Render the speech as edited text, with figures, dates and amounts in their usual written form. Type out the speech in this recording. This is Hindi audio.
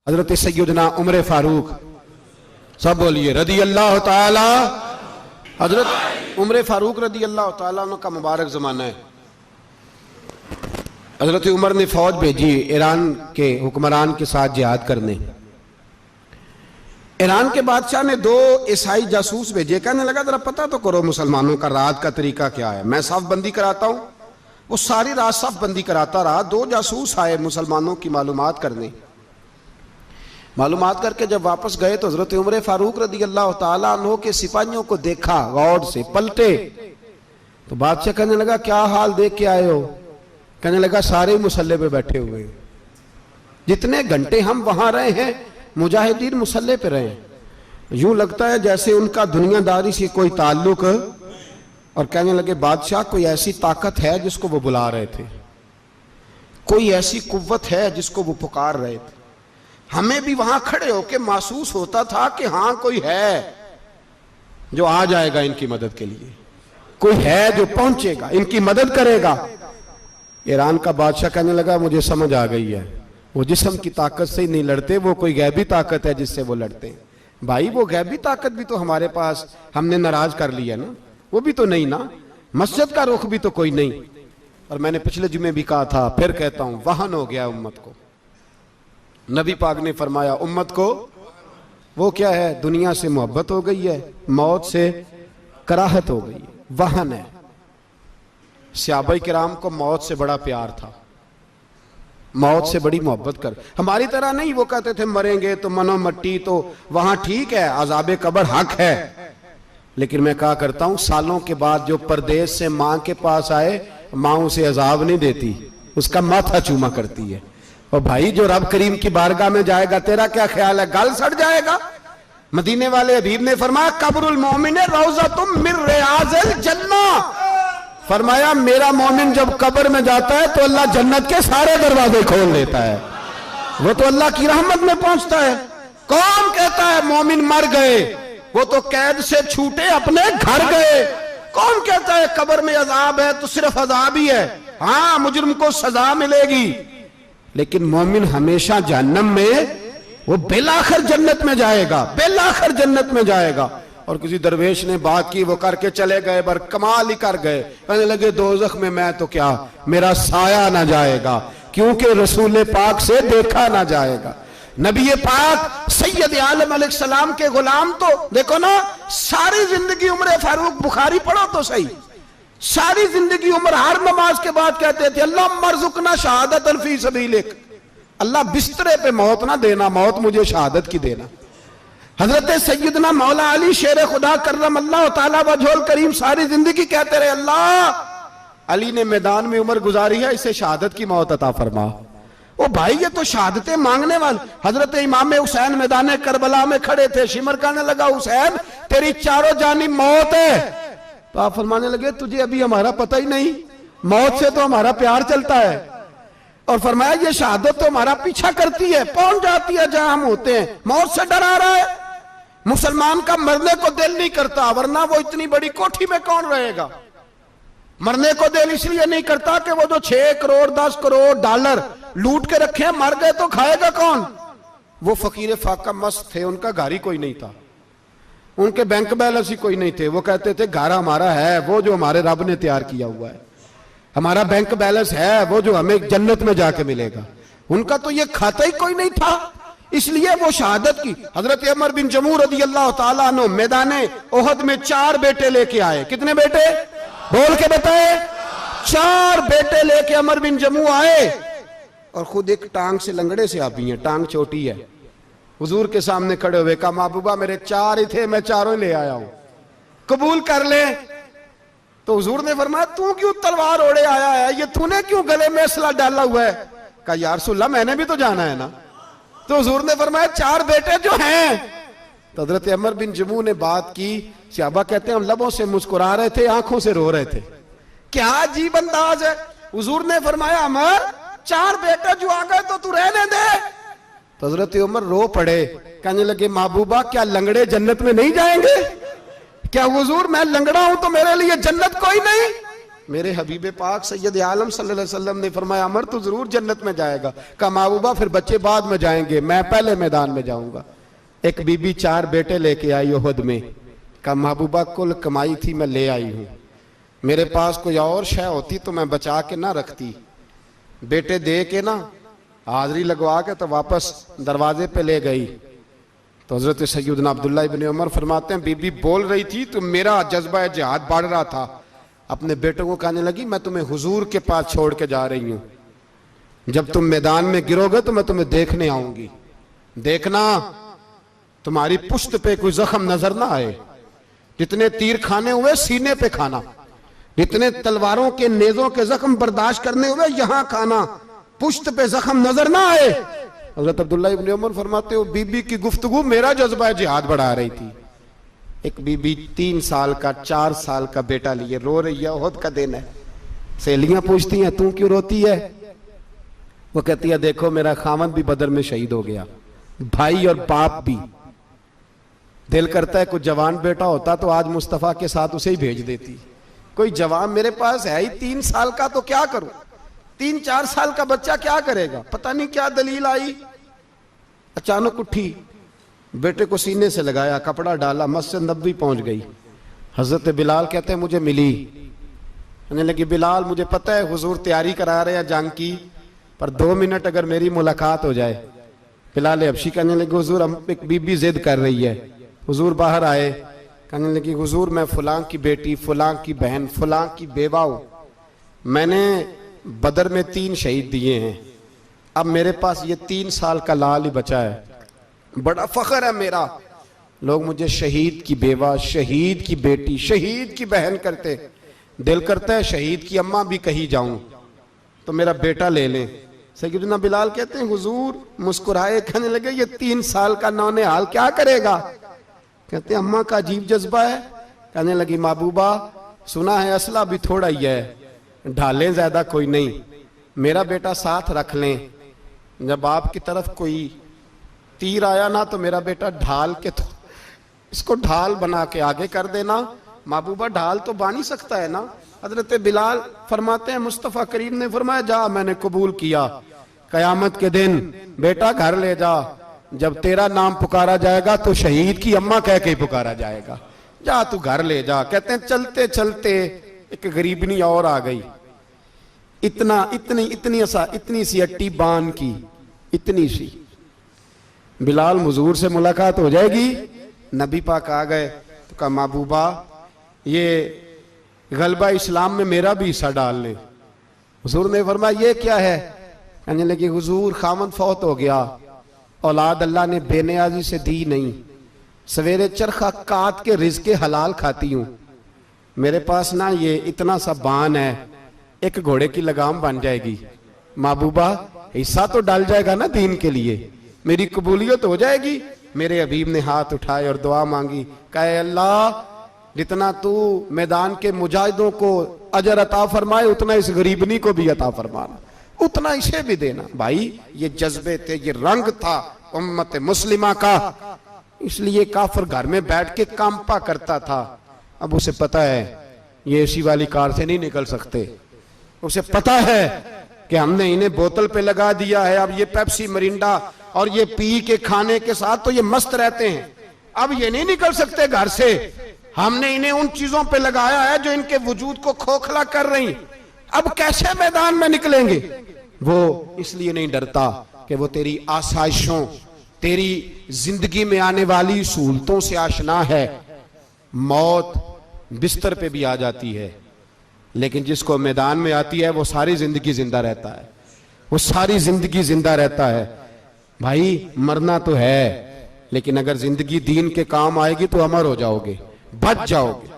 हजरत सैयदना उमर फारूक, सब बोलिए रदी अल्लाह ताला। हजरत उमर फारूक रदी अल्लाह ताला का मुबारक ज़माना है। हजरत उमर ने फौज भेजी ईरान के हुक्मरान के साथ जिहाद करने। ईरान के बादशाह ने 2 ईसाई जासूस भेजे। कहने लगा जरा पता तो करो मुसलमानों का रात का तरीका क्या है, मैं साफ बंदी कराता हूं। वो सारी रात साफ बंदी कराता रहा। 2 जासूस आए मुसलमानों की मालूमात करने। मालूमात करके जब वापस गए तो हजरत उमर फारूक रदी अल्लाह ताला अन्हु के सिपाहियों को देखा, गौर से पलटे तो बादशाह कहने लगा क्या हाल देख के आए हो? कहने लगा सारे मुसल्ले पे बैठे हुए, जितने घंटे हम वहां रहे हैं मुजाहिदीन मुसल्ले पे रहे, यूं लगता है जैसे उनका दुनियादारी से कोई ताल्लुक। और कहने लगे बादशाह कोई ऐसी ताकत है जिसको वो बुला रहे थे, कोई ऐसी कुव्वत है जिसको वो पुकार रहे थे। हमें भी वहां खड़े होकर महसूस होता था कि हां कोई है जो आ जाएगा इनकी मदद के लिए, कोई है जो पहुंचेगा इनकी मदद करेगा। ईरान का बादशाह कहने लगा मुझे समझ आ गई है, वो जिस्म की ताकत से ही नहीं लड़ते, वो कोई गैबी ताकत है जिससे वो लड़ते हैं। भाई वो गैबी ताकत भी तो हमारे पास हमने नाराज कर लिया ना, वो भी तो नहीं ना, मस्जिद का रुख भी तो कोई नहीं। और मैंने पिछले जुमे भी कहा था, फिर कहता हूं, वहन हो गया उम्मत को। नबी पाक ने फरमाया उम्मत को वो क्या है, दुनिया से मोहब्बत हो गई है, मौत से कराहत हो गई है, वहन है। सहाबा किराम को मौत से बड़ा प्यार था, मौत से बड़ी मोहब्बत कर। हमारी तरह नहीं, वो कहते थे मरेंगे तो मनो मट्टी, तो वहां ठीक है अज़ाबे कब्र हक है। लेकिन मैं कहा करता हूं सालों के बाद जो परदेश से मां के पास आए, मां उसे अजाब नहीं देती, उसका माथा चूमा करती है। और भाई जो रब करीम की बारगाह में जाएगा तेरा क्या ख्याल है, गल सड़ जाएगा। मदीने वाले हबीब ने फरमाया कब्रुल मोमिन रौज़तुम मिन रियाज़िल जन्ना, फरमाया मेरा मोमिन जब कब्र में जाता है तो अल्लाह जन्नत के सारे दरवाजे खोल देता है, वो तो अल्लाह की रहमत में पहुंचता है। कौन कहता है मोमिन मर गए, वो तो कैद से छूटे अपने घर गए। कौन कहता है कब्र में अजाब है तो सिर्फ अजाब ही है, हाँ मुजरिम को सजा मिलेगी, लेकिन मोमिन हमेशा जहन्नम में, वो बेलाखिर जन्नत में जाएगा, बेलाखिर जन्नत में जाएगा। और किसी दरवेश ने बात की, वो करके चले गए, बर कमाल ही कर गए। कहने लगे दोज़ख में मैं तो क्या, मेरा साया ना जाएगा, क्योंकि रसूल पाक से देखा ना जाएगा। नबी पाक सैयद आलम अलैहिस्सलाम के गुलाम तो देखो ना, सारी जिंदगी उमर फारूक, बुखारी पढ़ो तो सही, सारी जिंदगी उमर हर नमाज के बाद कहते थे अल्लाह मरजुकना शहादतन फी सबीलिक, अल्लाह बिस्तरे पे मौत ना देना, मौत मुझे शहादत की देना। हजरत सैयदना मौला अली शेर खुदा करम अल्लाह ताला वजहुल करीम सारी जिंदगी कहते रहे अल्लाह अली ने मैदान में उम्र गुजारी है, इसे शहादत की मौत अता फरमा। ओ भाई ये तो शहादतें मांगने वाले। हजरत इमाम हुसैन मैदान करबला में खड़े थे, शिमर कहने लगा हुसैन तेरी चारों जानी मौत है, तो आप फरमाने लगे तुझे अभी हमारा पता ही नहीं, मौत से तो हमारा प्यार चलता है। और फरमाया ये शहादत तो हमारा पीछा करती है, पहुंच जाती है जहां हम होते हैं, मौत से डरा रहा है। मुसलमान का मरने को दिल नहीं करता, वरना वो इतनी बड़ी कोठी में कौन रहेगा। मरने को दिल इसलिए नहीं करता कि वो जो 6 करोड़ 10 करोड़ डॉलर लूट के रखे, मर गए तो खाएगा कौन। वो फकीर फाका मस्त थे, उनका घर ही कोई नहीं था, उनके बैंक बैलेंस ही कोई नहीं थे। वो कहते थे घर हमारा है वो जो हमारे रब ने तैयार किया हुआ है, हमारा बैंक बैलेंस है वो जो हमें जन्नत में जाके मिलेगा। उनका तो ये खाता ही कोई नहीं था, इसलिए वो शहादत की। हजरत उमर बिन जमू रदी अल्लाह ताला अन्हु मैदाने ओहद में 4 बेटे लेके आए। कितने बेटे बोल के बताए? 4 बेटे लेके उमर बिन जमू आए, और खुद एक टांग से लंगड़े से आप भी हैं, टांग छोटी है। हुजूर के सामने खड़े हुए कहा महबूबा मेरे 4 ही थे, मैं 4 ले आया हूं, कबूल कर ले। तो हुजूर ने फरमाया तू क्यों तलवार ओढ़े आया है, ये तूने क्यों गले में असला डाला हुआ है? कहा या रसूलल्लाह मैंने भी तो जाना है ना। तो हुजूर ने फरमाया 4 बेटे जो हैं। तो हजरत उमर बिन जमू ने बात की, सहाबा कहते हैं हम लबों से मुस्कुरा रहे थे, आंखों से रो रहे थे, क्या अजीब अंदाज है। हुजूर ने फरमाया उमर 4 बेटे जो आ गए तो तू रहने दे। तो हजरत उमर रो पड़े, कहने लगे महबूबा क्या लंगड़े जन्नत में नहीं जाएंगे? क्या हुजूर मैं लंगड़ा हूं तो मेरे लिए जन्नत कोई नहीं? मेरे हबीब पाक सैयद आलम सल्लल्लाहु अलैहि वसल्लम ने फरमाया अमर तो जरूर जन्नत में जाएगा। कहा महबूबा फिर बच्चे बाद में जाएंगे, मैं पहले मैदान में जाऊंगा। एक बीबी 4 बेटे लेके आई उहद में। कहा महबूबा कुल कमाई थी मैं ले आई हूं, मेरे पास कोई और शय होती तो मैं बचा के ना रखती। बेटे दे के ना हाजिरी लगवा के तो वापस दरवाजे पे ले गई। तो हजरत सैयदना अब्दुल्ला इब्न उमर फरमाते हैं बीबी बोल रही थी तो मेरा जज्बा जिहाद बढ़ रहा था। अपने बेटों को कहने लगी मैं तुम्हें हुजूर के पास छोड़ के जा रही हूं, जब तुम मैदान में गिरोगे तो मैं तुम्हें देखने आऊंगी, देखना तुम्हारी पुश्त पे कोई जख्म नजर ना आए। जितने तीर खाने हुए सीने पे खाना, जितने तलवारों के नेजों के जख्म बर्दाश्त करने हुए यहां खाना, पुश्त पे जख्म नजर ना आए। हजरत अब्दुल्ला इब्न उमर फरमाते हो बीबी की गुफ्तगू मेरा जज्बा जिहाद बढ़ा रही थी। एक बीबी 3 साल का 4 साल का बेटा लिए रो रही है, ओहद का दिन है। सहेलियां पूछती हैं तू क्यों रोती है? वो कहती है देखो मेरा खामद भी बदर में शहीद हो गया, भाई और बाप भी। दिल करता है कोई जवान बेटा होता तो आज मुस्तफा के साथ उसे ही भेज देती। कोई जवान मेरे पास है ही 3 साल का तो क्या करूं, 3-4 साल का बच्चा क्या करेगा? पता नहीं क्या दलील आई, अचानक उठी, बेटे को सीने से लगाया, कपड़ा डाला, मस्जिद नबवी पहुंच गई। हजरत बिलाल कहते हैं मुझे मिली, कहने लगी बिलाल मुझे पता है हुजूर तैयारी करा रहे हैं जंग की, पर 2 मिनट अगर मेरी मुलाकात हो जाए। बिलाल हबशी कहने लगे हुजूर हम एक बीबी जिद कर रही है। हुजूर बाहर आए, कहने लगी हुजूर मैं फलां की बेटी, फलां की बहन, फलां की बेवा हूं, मैंने बदर में 3 शहीद दिए हैं, अब मेरे पास ये 3 साल का लाल ही बचा है, बड़ा फख्र है मेरा। लोग मुझे शहीद की बेवा, शहीद की बेटी, शहीद की बहन करते, दिल करता है शहीद की अम्मा भी कही जाऊं तो मेरा बेटा ले लें। सैयदना बिलाल कहते हैं हुजूर मुस्कुराए, कहने लगे ये 3 साल का नौने हाल क्या करेगा? कहते हैं अम्मा का अजीब जज्बा है। कहने लगी महबूबा सुना है असला भी थोड़ा ही है, ढालें ज्यादा कोई नहीं, मेरा बेटा साथ रख लें, जब आपकी तरफ कोई तीर आया ना तो मेरा बेटा ढाल के तो इसको ढाल बना के आगे कर देना। महबूबा ढाल तो बन ही सकता है ना। हजरत बिलाल फरमाते हैं मुस्तफ़ा करीम ने फरमाया जा मैंने कबूल किया, कयामत के दिन बेटा घर ले जा, जब तेरा नाम पुकारा जाएगा तो शहीद की अम्मा कह के पुकारा जाएगा, जा तू घर ले जा। कहते हैं चलते चलते एक गरीबनी और आ गई, इतनी सी अट्टी बान की, इतनी सी। बिलाल हुजूर से मुलाकात हो जाएगी, नबी पाक आ गए तो कहा महबूबा ये गलबा इस्लाम में मेरा भी हिस्सा डाल ले। हुजूर ने फरमाया ये क्या है? कहने लगी हुजूर खामद फौत हो गया, औलाद अल्लाह ने बेनियाजी से दी नहीं, सवेरे चरखा काट के रिज़्क़े हलाल खाती हूं, मेरे पास ना ये इतना सा बान है, एक घोड़े की लगाम बन जाएगी, महबूबा हिस्सा तो डाल जाएगा ना दीन के लिए, मेरी कबूलियत हो जाएगी। मेरे हबीब ने हाथ उठाए और दुआ मांगी, कहे अल्लाह जितना तू मैदान के मुजाहिदों को अजर अता फरमाए उतना इस गरीबनी को भी अता फरमाना, उतना इसे भी देना। भाई ये जज्बे थे, ये रंग था उम्मत मुस्लिमा का, इसलिए काफिर घर में बैठ के कांपा करता था। अब उसे पता है ये एसी वाली कार से नहीं निकल सकते, उसे पता है कि हमने इन्हें बोतल पे लगा दिया है, अब ये पेप्सी मरिंडा और ये पी के खाने के साथ तो ये मस्त रहते हैं, अब ये नहीं निकल सकते घर से, हमने इन्हें उन चीजों पे लगाया है जो इनके वजूद को खोखला कर रही, अब कैसे मैदान में निकलेंगे? वो इसलिए नहीं डरता कि वो तेरी आसाइशों, तेरी जिंदगी में आने वाली सहूलतों से आशना है। मौत बिस्तर पे भी आ जाती है, लेकिन जिसको मैदान में आती है वो सारी जिंदगी जिंदा रहता है, वो सारी जिंदगी जिंदा रहता है। भाई मरना तो है, लेकिन अगर जिंदगी दीन के काम आएगी तो अमर हो जाओगे, बच जाओगे।